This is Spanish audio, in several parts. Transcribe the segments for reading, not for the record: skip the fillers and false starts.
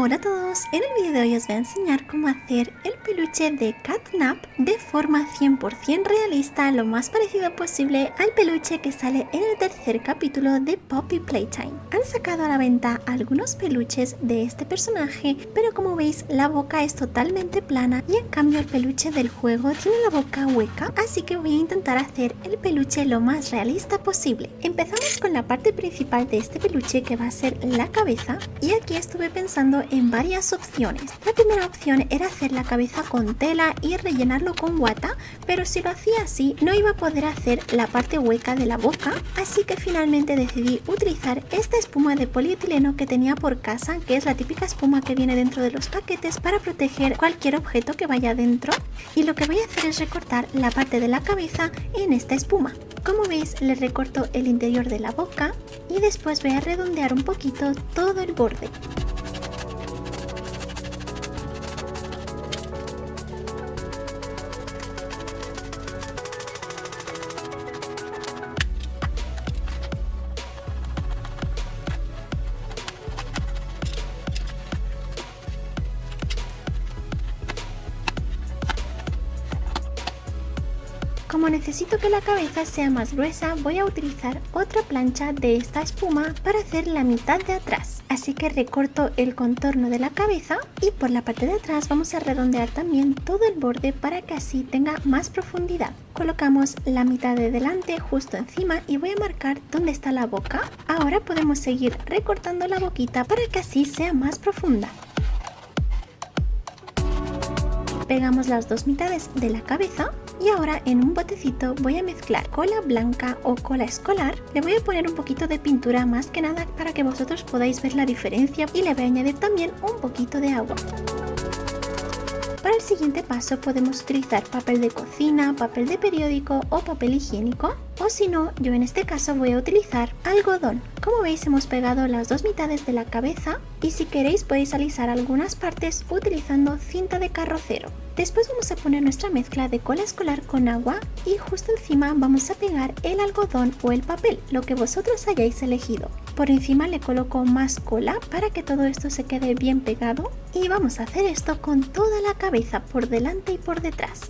Hola a todos, en el vídeo de hoy os voy a enseñar cómo hacer el peluche de Catnap de forma 100% realista, lo más parecido posible al peluche que sale en el tercer capítulo de Poppy Playtime. Han sacado a la venta algunos peluches de este personaje, pero como veis la boca es totalmente plana y en cambio el peluche del juego tiene la boca hueca, así que voy a intentar hacer el peluche lo más realista posible. Empezamos con la parte principal de este peluche, que va a ser la cabeza, y aquí estuve pensando en varias opciones. La primera opción era hacer la cabeza con tela y rellenarlo con guata, pero si lo hacía así no iba a poder hacer la parte hueca de la boca, así que finalmente decidí utilizar esta espuma de polietileno que tenía por casa, que es la típica espuma que viene dentro de los paquetes para proteger cualquier objeto que vaya dentro, y lo que voy a hacer es recortar la parte de la cabeza en esta espuma. Como veis, le recorto el interior de la boca y después voy a redondear un poquito todo el borde. Como necesito que la cabeza sea más gruesa, voy a utilizar otra plancha de esta espuma para hacer la mitad de atrás. Así que recorto el contorno de la cabeza y por la parte de atrás vamos a redondear también todo el borde para que así tenga más profundidad. Colocamos la mitad de delante justo encima y voy a marcar dónde está la boca. Ahora podemos seguir recortando la boquita para que así sea más profunda. Pegamos las dos mitades de la cabeza y ahora en un botecito voy a mezclar cola blanca o cola escolar. Le voy a poner un poquito de pintura, más que nada para que vosotros podáis ver la diferencia, y le voy a añadir también un poquito de agua. Para el siguiente paso podemos utilizar papel de cocina, papel de periódico o papel higiénico, o si no, yo en este caso voy a utilizar algodón. Como veis, hemos pegado las dos mitades de la cabeza y si queréis podéis alisar algunas partes utilizando cinta de carrocero. Después vamos a poner nuestra mezcla de cola escolar con agua y justo encima vamos a pegar el algodón o el papel, lo que vosotros hayáis elegido. Por encima le coloco más cola para que todo esto se quede bien pegado y vamos a hacer esto con toda la cabeza, por delante y por detrás.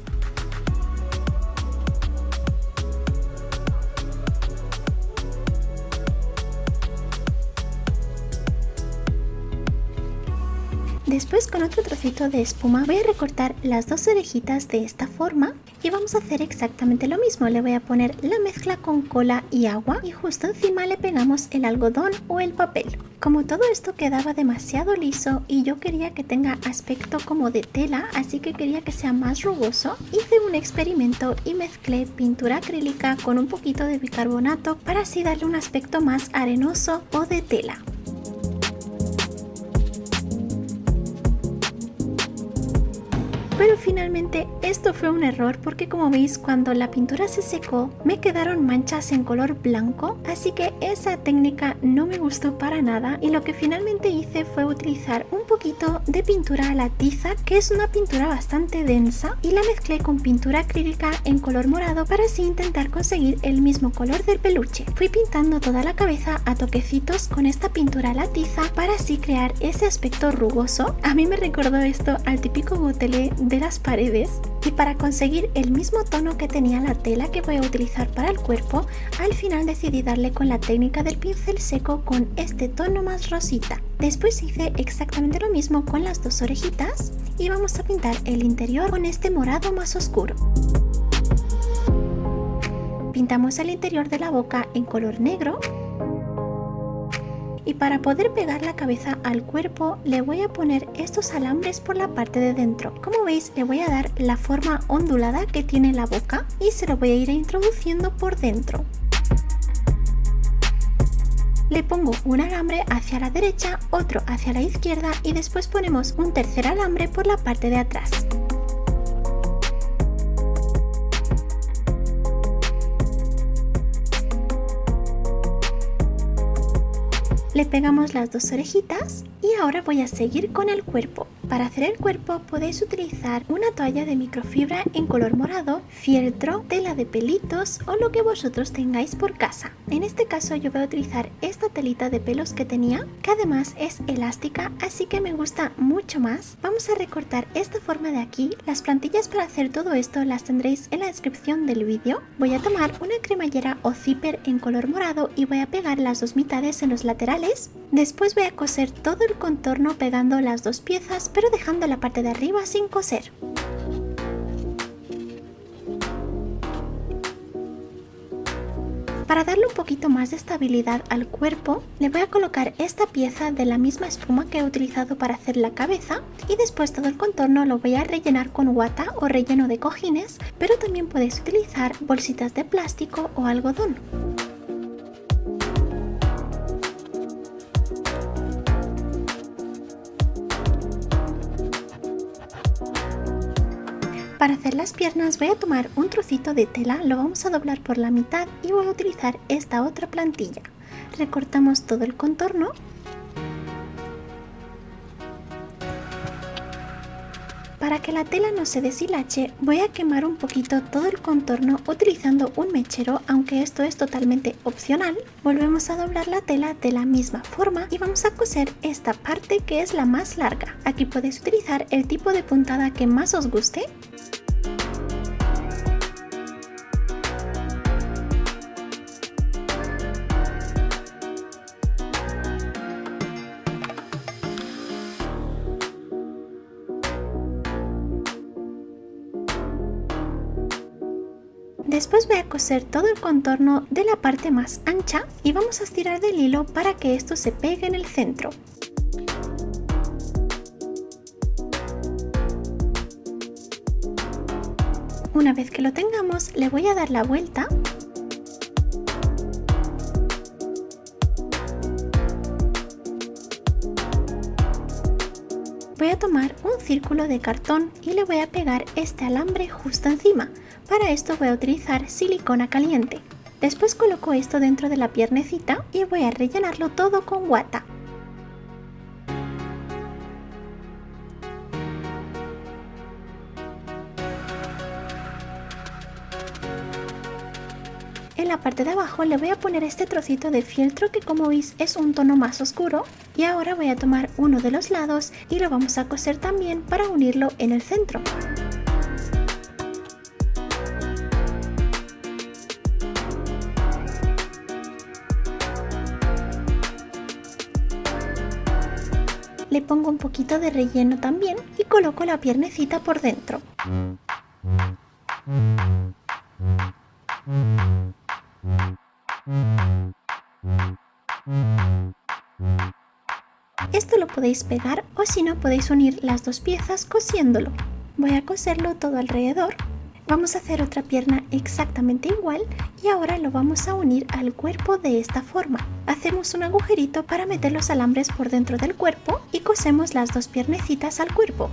Después con otro trocito de espuma voy a recortar las dos orejitas de esta forma y vamos a hacer exactamente lo mismo. Le voy a poner la mezcla con cola y agua y justo encima le pegamos el algodón o el papel. Como todo esto quedaba demasiado liso y yo quería que tenga aspecto como de tela, así que quería que sea más rugoso, hice un experimento y mezclé pintura acrílica con un poquito de bicarbonato para así darle un aspecto más arenoso o de tela. Pero finalmente esto fue un error porque, como veis, cuando la pintura se secó me quedaron manchas en color blanco, así que esa técnica no me gustó para nada y lo que finalmente hice fue utilizar un poquito de pintura a la tiza, que es una pintura bastante densa, y la mezclé con pintura acrílica en color morado para así intentar conseguir el mismo color del peluche. Fui pintando toda la cabeza a toquecitos con esta pintura a la tiza para así crear ese aspecto rugoso. A mí me recordó esto al típico gotelé de las paredes, y para conseguir el mismo tono que tenía la tela que voy a utilizar para el cuerpo, al final decidí darle con la técnica del pincel seco con este tono más rosita. Después hice exactamente lo mismo con las dos orejitas y vamos a pintar el interior con este morado más oscuro. Pintamos el interior de la boca en color negro. Y para poder pegar la cabeza al cuerpo le voy a poner estos alambres por la parte de dentro. Como veis, le voy a dar la forma ondulada que tiene la boca y se lo voy a ir introduciendo por dentro. Le pongo un alambre hacia la derecha, otro hacia la izquierda y después ponemos un tercer alambre por la parte de atrás. Le pegamos las dos orejitas y ahora voy a seguir con el cuerpo. Para hacer el cuerpo podéis utilizar una toalla de microfibra en color morado, fieltro, tela de pelitos o lo que vosotros tengáis por casa. En este caso yo voy a utilizar esta telita de pelos que tenía, que además es elástica, así que me gusta mucho más. Vamos a recortar esta forma de aquí. Las plantillas para hacer todo esto las tendréis en la descripción del vídeo. Voy a tomar una cremallera o zipper en color morado y voy a pegar las dos mitades en los laterales. Después voy a coser todo el contorno pegando las dos piezas, pero dejando la parte de arriba sin coser. Para darle un poquito más de estabilidad al cuerpo, le voy a colocar esta pieza de la misma espuma que he utilizado para hacer la cabeza y después todo el contorno lo voy a rellenar con guata o relleno de cojines, pero también podéis utilizar bolsitas de plástico o algodón. Para hacer las piernas voy a tomar un trocito de tela, lo vamos a doblar por la mitad y voy a utilizar esta otra plantilla. Recortamos todo el contorno. Para que la tela no se deshilache, voy a quemar un poquito todo el contorno utilizando un mechero, aunque esto es totalmente opcional. Volvemos a doblar la tela de la misma forma y vamos a coser esta parte que es la más larga. Aquí podéis utilizar el tipo de puntada que más os guste. Después voy a coser todo el contorno de la parte más ancha y vamos a estirar del hilo para que esto se pegue en el centro. Una vez que lo tengamos, le voy a dar la vuelta . Voy a tomar un círculo de cartón y le voy a pegar este alambre justo encima. Para esto voy a utilizar silicona caliente. Después coloco esto dentro de la piernecita y voy a rellenarlo todo con guata. En la parte de abajo le voy a poner este trocito de fieltro que, como veis, es un tono más oscuro, y ahora voy a tomar uno de los lados y lo vamos a coser también para unirlo en el centro. Le pongo un poquito de relleno también y coloco la piernecita por dentro. Esto lo podéis pegar o si no podéis unir las dos piezas cosiéndolo. Voy a coserlo todo alrededor. Vamos a hacer otra pierna exactamente igual y ahora lo vamos a unir al cuerpo de esta forma. Hacemos un agujerito para meter los alambres por dentro del cuerpo y cosemos las dos piernecitas al cuerpo.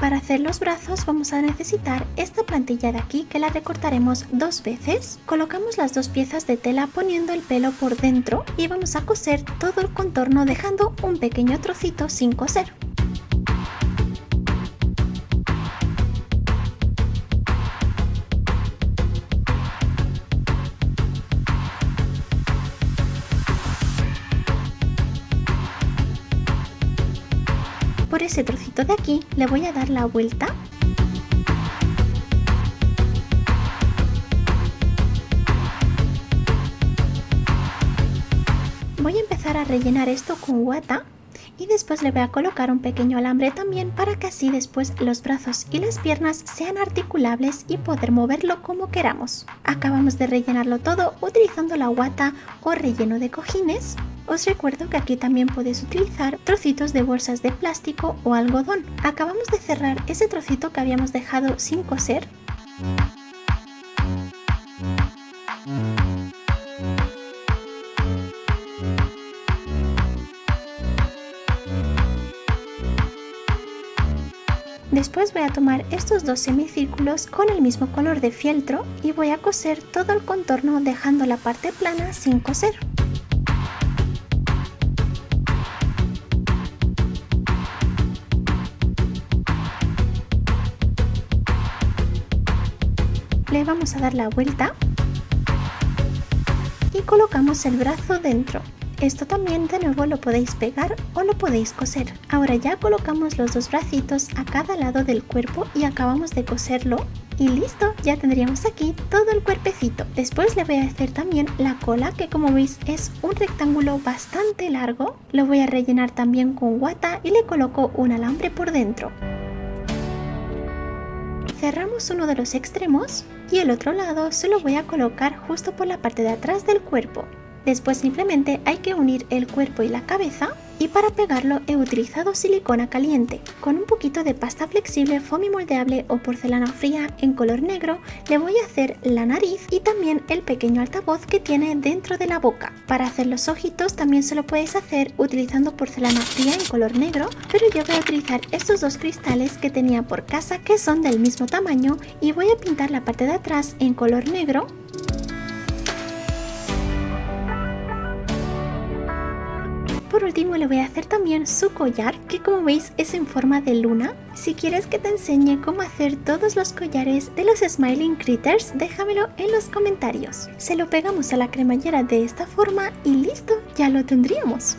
Para hacer los brazos vamos a necesitar esta plantilla de aquí, que la recortaremos dos veces. Colocamos las dos piezas de tela poniendo el pelo por dentro y vamos a coser todo el contorno dejando un pequeño trocito sin coser. Por ese trocito de aquí le voy a dar la vuelta . Voy a empezar a rellenar esto con guata y después le voy a colocar un pequeño alambre también para que así después los brazos y las piernas sean articulables y poder moverlo como queramos. Acabamos de rellenarlo todo utilizando la guata o relleno de cojines. Os recuerdo que aquí también podéis utilizar trocitos de bolsas de plástico o algodón. Acabamos de cerrar ese trocito que habíamos dejado sin coser. Después voy a tomar estos dos semicírculos con el mismo color de fieltro y voy a coser todo el contorno dejando la parte plana sin coser. Le vamos a dar la vuelta y colocamos el brazo dentro. Esto también de nuevo lo podéis pegar o lo podéis coser. Ahora ya colocamos los dos bracitos a cada lado del cuerpo y acabamos de coserlo. Y listo, ya tendríamos aquí todo el cuerpecito. Después le voy a hacer también la cola, que como veis es un rectángulo bastante largo. Lo voy a rellenar también con guata y le coloco un alambre por dentro. Cerramos uno de los extremos y el otro lado se lo voy a colocar justo por la parte de atrás del cuerpo. Después simplemente hay que unir el cuerpo y la cabeza, y para pegarlo he utilizado silicona caliente. Con un poquito de pasta flexible, foamy moldeable o porcelana fría en color negro le voy a hacer la nariz y también el pequeño altavoz que tiene dentro de la boca. Para hacer los ojitos también se lo puedes hacer utilizando porcelana fría en color negro, pero yo voy a utilizar estos dos cristales que tenía por casa que son del mismo tamaño y voy a pintar la parte de atrás en color negro. Por último le voy a hacer también su collar, que como veis es en forma de luna. Si quieres que te enseñe cómo hacer todos los collares de los Smiling Critters, déjamelo en los comentarios. Se lo pegamos a la cremallera de esta forma y listo, ya lo tendríamos.